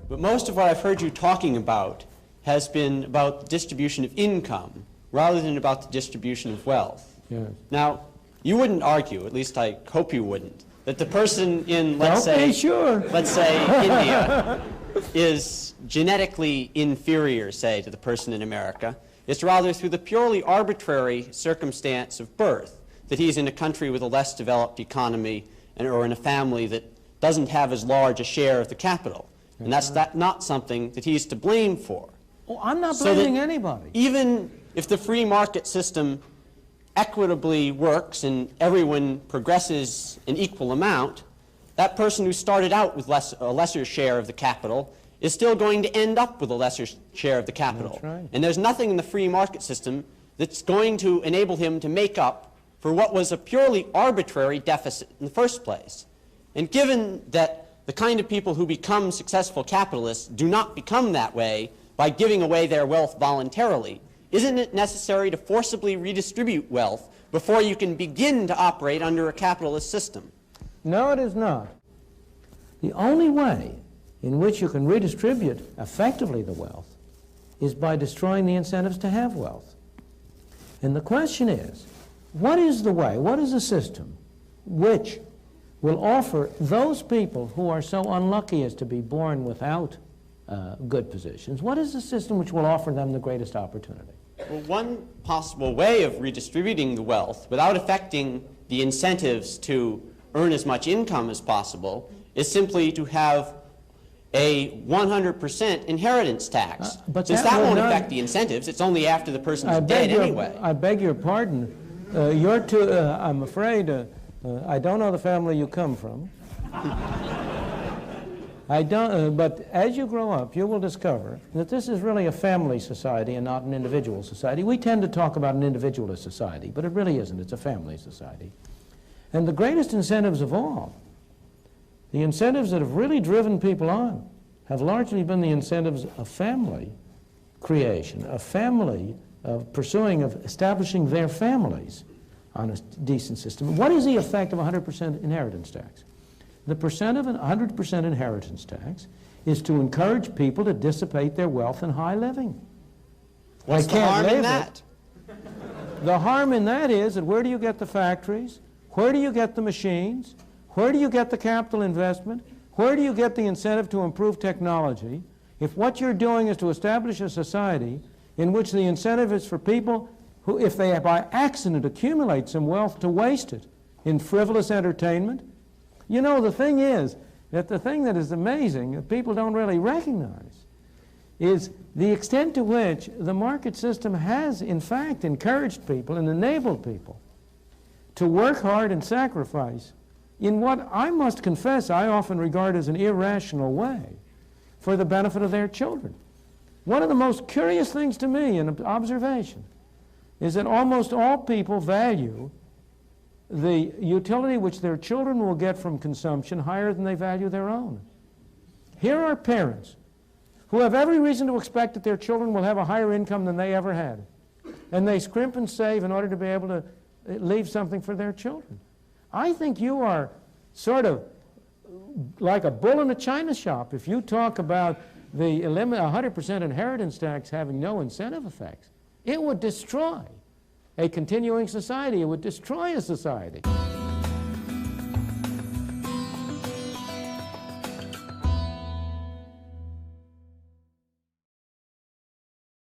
But most of what I've heard you talking about has been about the distribution of income rather than about the distribution of wealth. Yes. Now, you wouldn't argue, at least I hope you wouldn't, that the person in, let's say India is genetically inferior, say, to the person in America. It's rather through the purely arbitrary circumstance of birth that he's in a country with a less developed economy or in a family that doesn't have as large a share of the capital. And that's not something that he's to blame for. Oh, I'm not blaming anybody. Even if the free market system equitably works and everyone progresses an equal amount, that person who started out with a lesser share of the capital is still going to end up with a lesser share of the capital. That's right. And there's nothing in the free market system that's going to enable him to make up for what was a purely arbitrary deficit in the first place. And given that the kind of people who become successful capitalists do not become that way by giving away their wealth voluntarily, isn't it necessary to forcibly redistribute wealth before you can begin to operate under a capitalist system? No, it is not. The only way in which you can redistribute effectively the wealth is by destroying the incentives to have wealth. And the question is, what is the way, what is the system which will offer those people who are so unlucky as to be born without good positions, what is the system which will offer them the greatest opportunity? Well, one possible way of redistributing the wealth without affecting the incentives to earn as much income as possible is simply to have a 100% inheritance tax. But since that won't affect the incentives, it's only after the person's dead anyway. I beg your pardon. I'm afraid, I don't know the family you come from. I don't, but as you grow up, you will discover that this is really a family society and not an individual society. We tend to talk about an individualist society, but it really isn't. It's a family society. And the greatest incentives of all, the incentives that have really driven people on, have largely been the incentives of family creation, of family, of pursuing, of establishing their families on a decent system. What is the effect of 100% inheritance tax? The percent of an 100% inheritance tax is to encourage people to dissipate their wealth in high living. What's the harm in that? The harm in that is that where do you get the factories? Where do you get the machines? Where do you get the capital investment? Where do you get the incentive to improve technology? If what you're doing is to establish a society in which the incentive is for people who, if they by accident accumulate some wealth, to waste it in frivolous entertainment. You know, the thing is that the thing that is amazing that people don't really recognize is the extent to which the market system has, in fact, encouraged people and enabled people to work hard and sacrifice in what I must confess I often regard as an irrational way for the benefit of their children. One of the most curious things to me in observation is that almost all people value the utility which their children will get from consumption higher than they value their own. Here are parents who have every reason to expect that their children will have a higher income than they ever had, and they scrimp and save in order to be able to leave something for their children. I think you are sort of like a bull in a china shop if you talk about the 100% inheritance tax having no incentive effects. It would destroy a continuing society. It would destroy a society.